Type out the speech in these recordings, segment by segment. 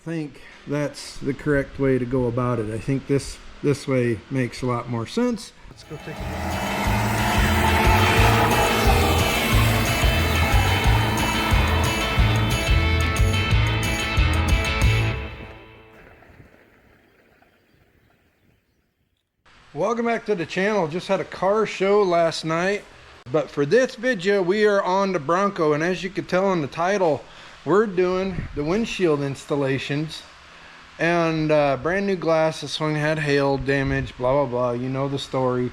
think that's the correct way to go about it. I think this way makes a lot more sense. Let's go take a look. Welcome back to the channel. Just had a car show last night, but for this video we are on the Bronco, and as you can tell in the title, we're doing the windshield installations and brand new glass. This one had hail damage, blah blah blah, you know the story.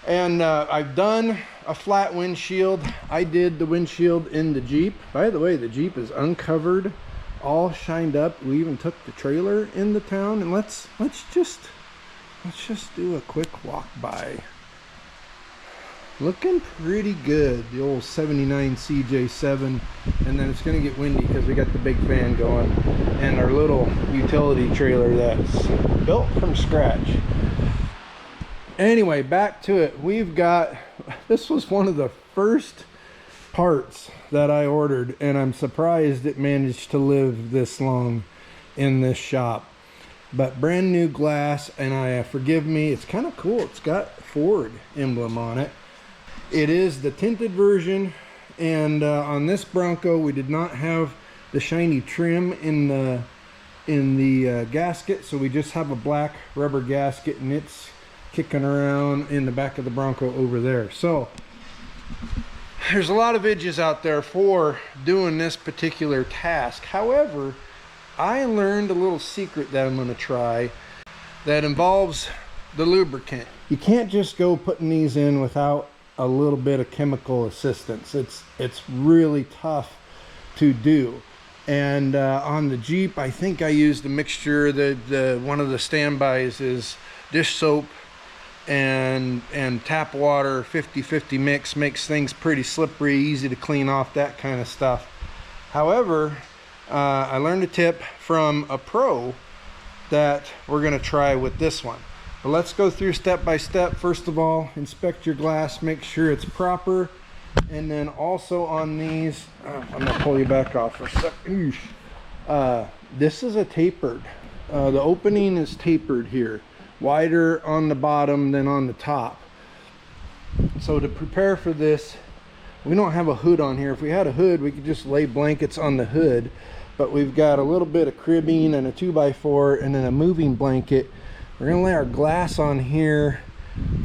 And I've done a flat windshield. I did the windshield in the Jeep. By the way, the Jeep is uncovered, all shined up. We even took the trailer in the town, and let's just do a quick walk by. Looking pretty good, the old 79 CJ7. And then it's gonna get windy because we got the big fan going and our little utility trailer that's built from scratch. Anyway, back to it. We've got, this was one of the first parts that I ordered, and I'm surprised it managed to live this long in this shop. But brand new glass, and forgive me, it's kind of cool. It's got Ford emblem on it. It is the tinted version, and on this Bronco we did not have the shiny trim in the gasket, so we just have a black rubber gasket, and it's kicking around in the back of the Bronco over there. So there's a lot of videos out there for doing this particular task. However, I learned a little secret that I'm going to try that involves the lubricant. You can't just go putting these in without a little bit of chemical assistance. It's really tough to do. And on the Jeep, I think I used a mixture. One of the standbys is dish soap and tap water, 50-50 mix. Makes things pretty slippery, easy to clean off, that kind of stuff. However, I learned a tip from a pro that we're going to try with this one. But let's go through step by step. First of all, inspect your glass, make sure it's proper. And then also on these, I'm going to pull you back off for a second. This is a tapered. The opening is tapered here. Wider on the bottom than on the top. So to prepare for this, we don't have a hood on here. If we had a hood, we could just lay blankets on the hood. But we've got a little bit of cribbing and a 2x4 and then a moving blanket. We're gonna lay our glass on here,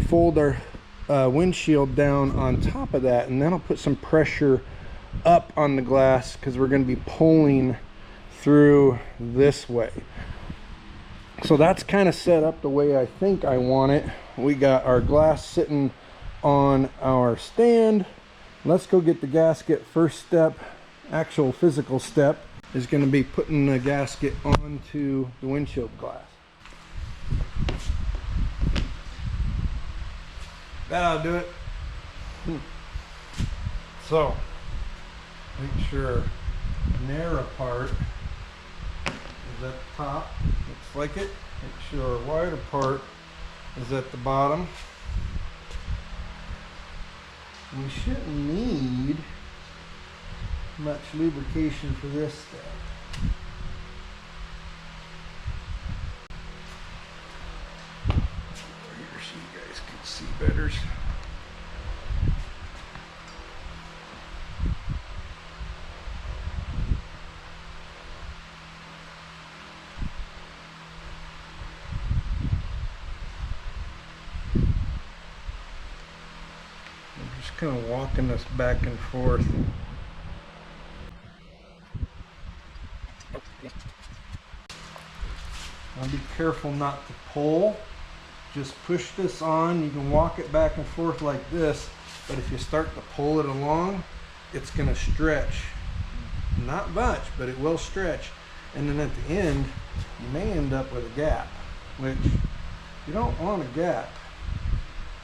fold our windshield down on top of that, and then I'll put some pressure up on the glass because we're gonna be pulling through this way. So that's kind of set up the way I think I want it. We got our glass sitting on our stand. Let's go get the gasket. First step, actual physical step, is going to be putting the gasket onto the windshield glass. That'll do it. So, make sure the narrow part is at the top. Looks like it. Make sure our wider part is at the bottom. We shouldn't need much lubrication for this step. Here so you guys can see better. I'm just kind of walking this back and forth. Now be careful not to pull. Just push this on. You can walk it back and forth like this, but if you start to pull it along, it's going to stretch. Not much, but it will stretch. And then at the end, you may end up with a gap, which you don't want a gap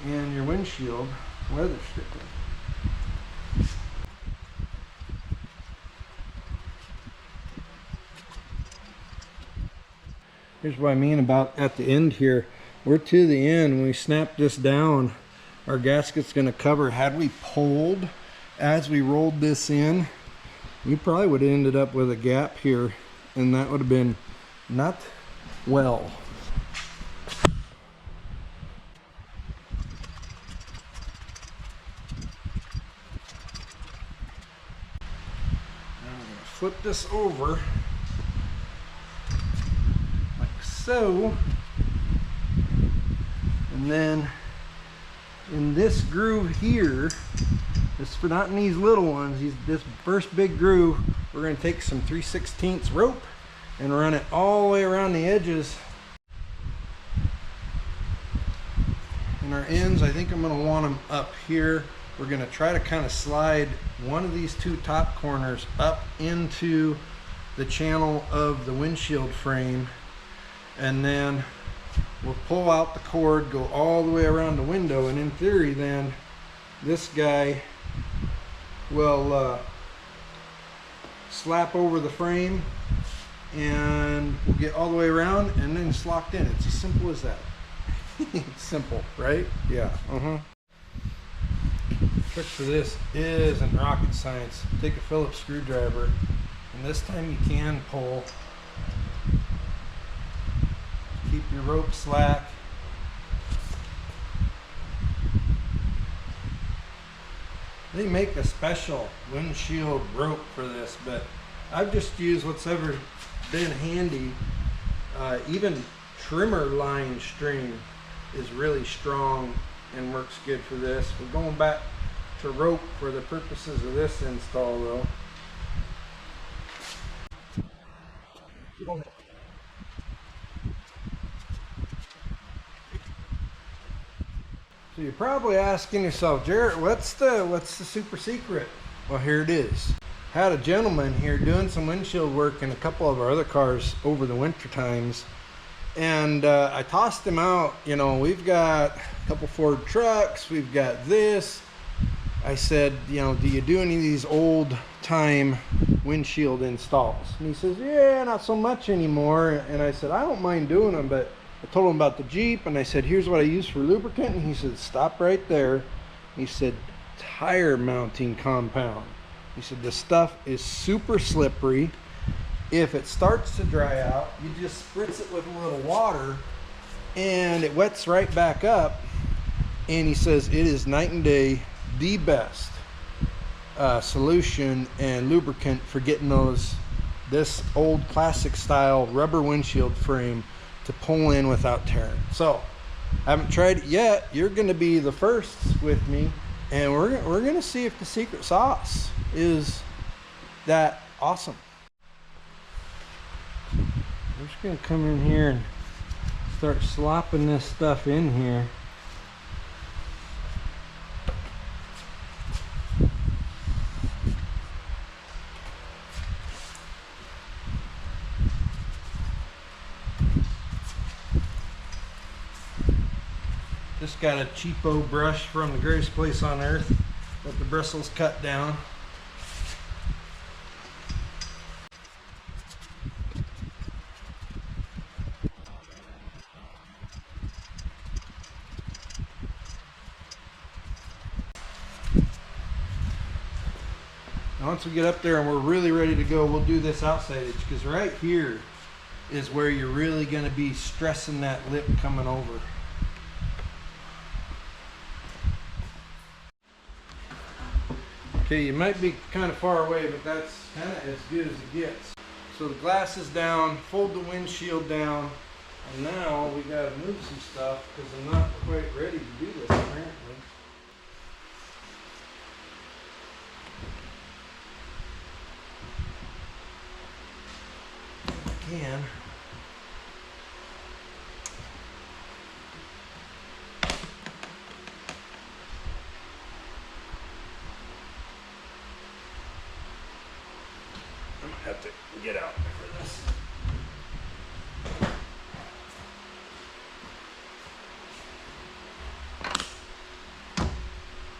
in your windshield weather stripping. Here's what I mean about at the end here. We're to the end. When we snap this down, our gasket's going to cover. Had we pulled as we rolled this in, we probably would have ended up with a gap here and that would have been not well. Now I'm going to flip this over like so, and then in this groove here, this for not in these little ones, this first big groove, we're going to take some 3/16 rope and run it all the way around the edges. And our ends, I think I'm going to want them up here. We're going to try to kind of slide one of these two top corners up into the channel of the windshield frame, and then we'll pull out the cord, go all the way around the window, and in theory then this guy will slap over the frame and we'll get all the way around and then it's locked in. It's as simple as that. It's simple, right? Yeah. Trick for this isn't rocket science. Take a Phillips screwdriver, and this time you can pull. Keep your rope slack. They make a special windshield rope for this, but I've just used what's ever been handy. Even trimmer line string is really strong and works good for this. We're going back to rope for the purposes of this install though. So you're probably asking yourself, Jarrett, what's the super secret? Well, here it is. Had a gentleman here doing some windshield work in a couple of our other cars over the winter times, and I tossed him out. You know, we've got a couple Ford trucks, we've got this. I said, you know, do you do any of these old time windshield installs? And he says, yeah, not so much anymore. And I said, I don't mind doing them, but I told him about the Jeep, and I said, here's what I use for lubricant. And he said, stop right there. He said, tire mounting compound. He said, the stuff is super slippery. If it starts to dry out, you just spritz it with a little water and it wets right back up. And he says, it is night and day the best solution and lubricant for getting this old classic style rubber windshield frame to pull in without tearing. So I haven't tried it yet. You're going to be the first with me, and we're going to see if the secret sauce is that awesome. We're just going to come in here and start slopping this stuff in here. Just got a cheapo brush from the greatest place on earth. Let the bristles cut down. Now once we get up there and we're really ready to go, we'll do this outside edge, because right here is where you're really going to be stressing that lip coming over. Okay, you might be kind of far away, but that's kind of as good as it gets. So the glass is down, fold the windshield down, and now we got to move some stuff because I'm not quite ready to do this apparently. If I can. Have to get out for this.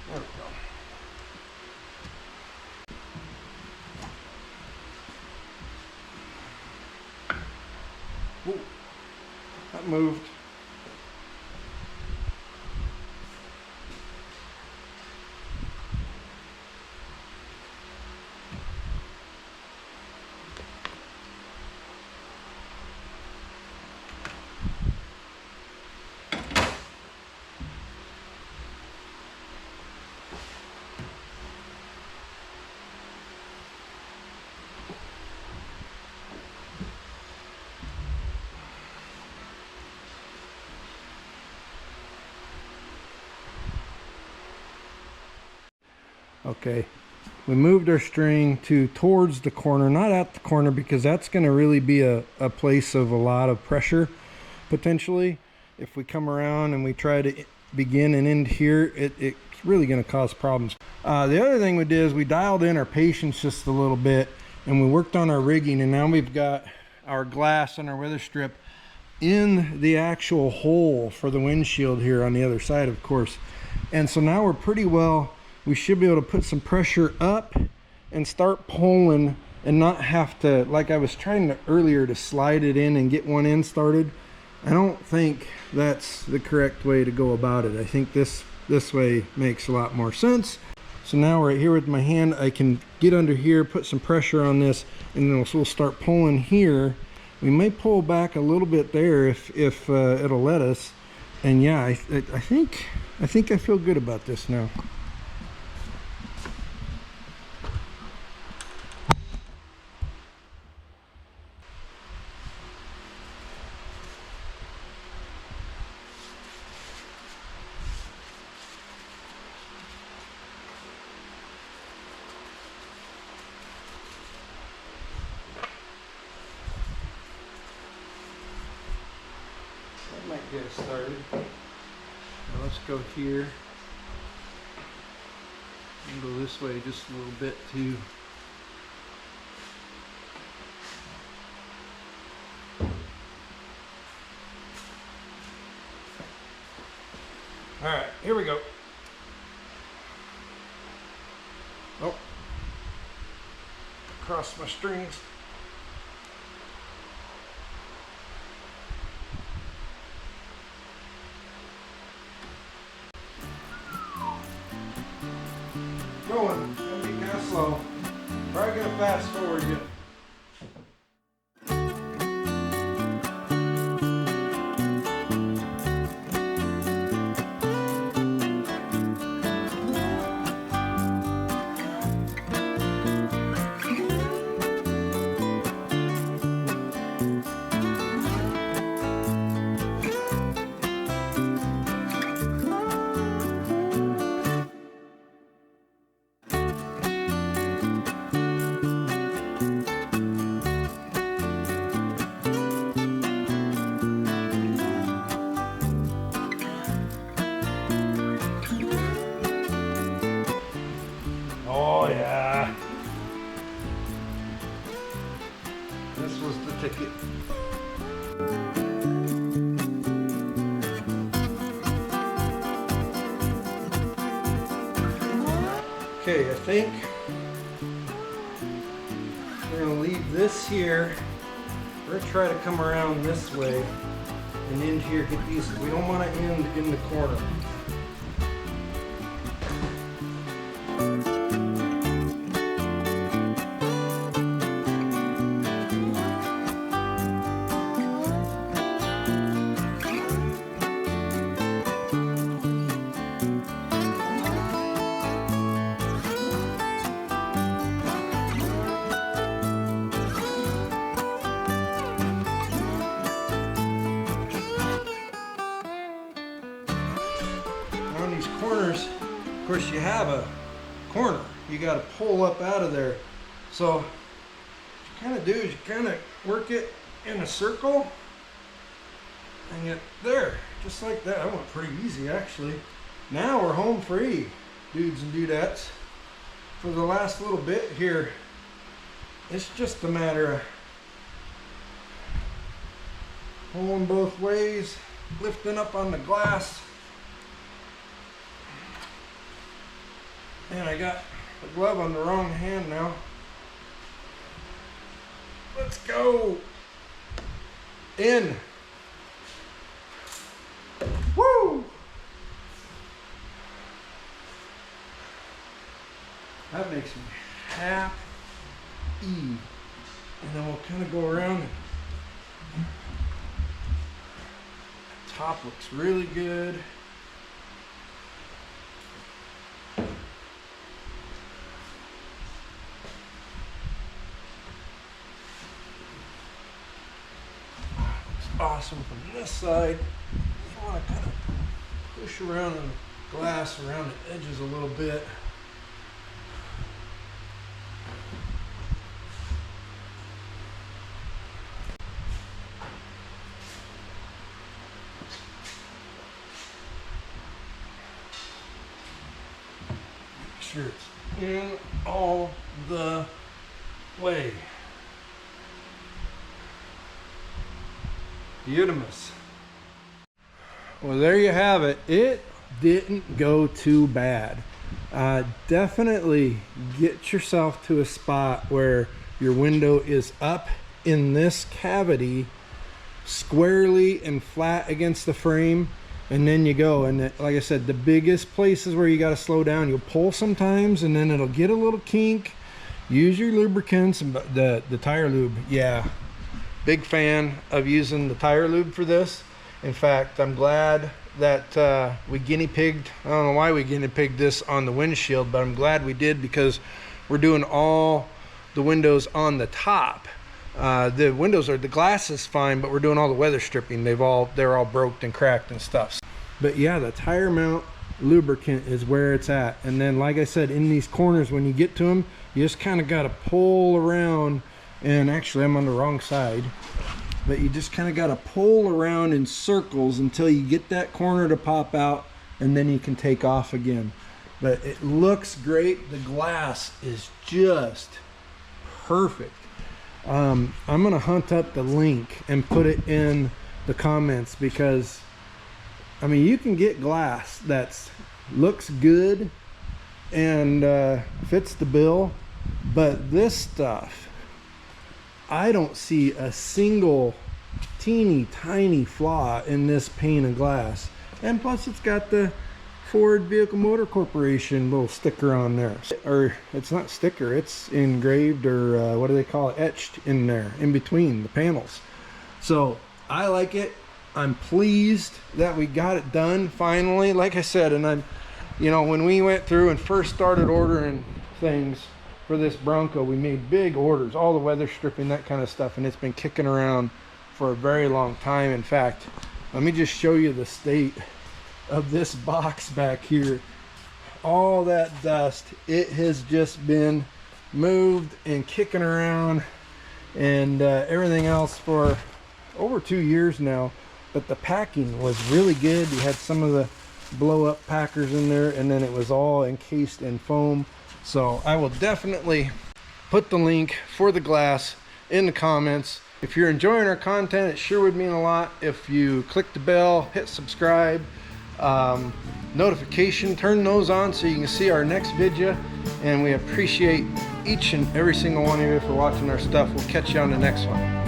There we go. Ooh, that moved. Okay, we moved our string towards the corner, not at the corner, because that's going to really be a place of a lot of pressure potentially. If we come around and we try to begin and end here, it's really going to cause problems. The other thing we did is we dialed in our patience just a little bit, and we worked on our rigging, and now we've got our glass and our weather strip in the actual hole for the windshield here on the other side, of course. And so now we're pretty well, we should be able to put some pressure up and start pulling and not have to, like I was trying to earlier, to slide it in and get one end started. I don't think that's the correct way to go about it. I think this way makes a lot more sense. So now right here with my hand, I can get under here, put some pressure on this, and then we'll start pulling here. We may pull back a little bit there if it'll let us. And yeah, I think I feel good about this now. Might get us started. Now let's go here and go this way just a little bit too. All right, here we go. Oh, cross my strings. Going, gonna be kind of slow. Probably gonna fast forward you. Oh yeah. This was the ticket. Okay, I think we're gonna leave this here. We're gonna try to come around this way and end here, get these. We don't want to end in the corner. Corners, of course, you have a corner you got to pull up out of there. So what you kind of do is you kind of work it in a circle and get there, just like that. That went pretty easy actually. Now we're home free, dudes and dudettes. For the last little bit here, it's just a matter of pulling both ways, lifting up on the glass. Man, I got the glove on the wrong hand now. Let's go. In. Woo! That makes me happy. And then we'll kind of go around. Top looks really good. Awesome from this side. You want to kind of push around the glass around the edges a little bit. textures in all the way. Beautiful. Well, there you have it. It didn't go too bad. Definitely get yourself to a spot where your window is up in this cavity, squarely and flat against the frame, and then you go. And like I said, the biggest places where you got to slow down, you'll pull sometimes and then it'll get a little kink. Use your lubricants and the tire lube. Yeah, big fan of using the tire lube for this. In fact, I'm glad that we guinea pigged, I don't know why we guinea pigged this on the windshield, but I'm glad we did, because we're doing all the windows on the top. The windows are, the glass is fine, but we're doing all the weather stripping. They're all broke and cracked and stuff. But yeah, the tire mount lubricant is where it's at. And then, like I said, in these corners, when you get to them, you just kind of got to pull around. And actually, I'm on the wrong side. But you just kind of got to pull around in circles until you get that corner to pop out, and then you can take off again. But it looks great. The glass is just perfect. I'm gonna hunt up the link and put it in the comments, because I mean, you can get glass that's looks good and fits the bill, but this stuff, I don't see a single teeny tiny flaw in this pane of glass. And plus, it's got the Ford Vehicle Motor Corporation little sticker on there. Or it's not sticker, it's engraved, or what do they call it, etched in there in between the panels. So I like it. I'm pleased that we got it done finally. Like I said, and I'm, you know, when we went through and first started ordering things for this Bronco, we made big orders, all the weather stripping, that kind of stuff, and it's been kicking around for a very long time. In fact, let me just show you the state of this box back here. All that dust, it has just been moved and kicking around, and everything else for over 2 years now. But the packing was really good. You had some of the blow up packers in there, and then it was all encased in foam. So I will definitely put the link for the glass in the comments. If you're enjoying our content, it sure would mean a lot if you click the bell, hit subscribe, notification, turn those on so you can see our next video. And we appreciate each and every single one of you for watching our stuff. We'll catch you on the next one.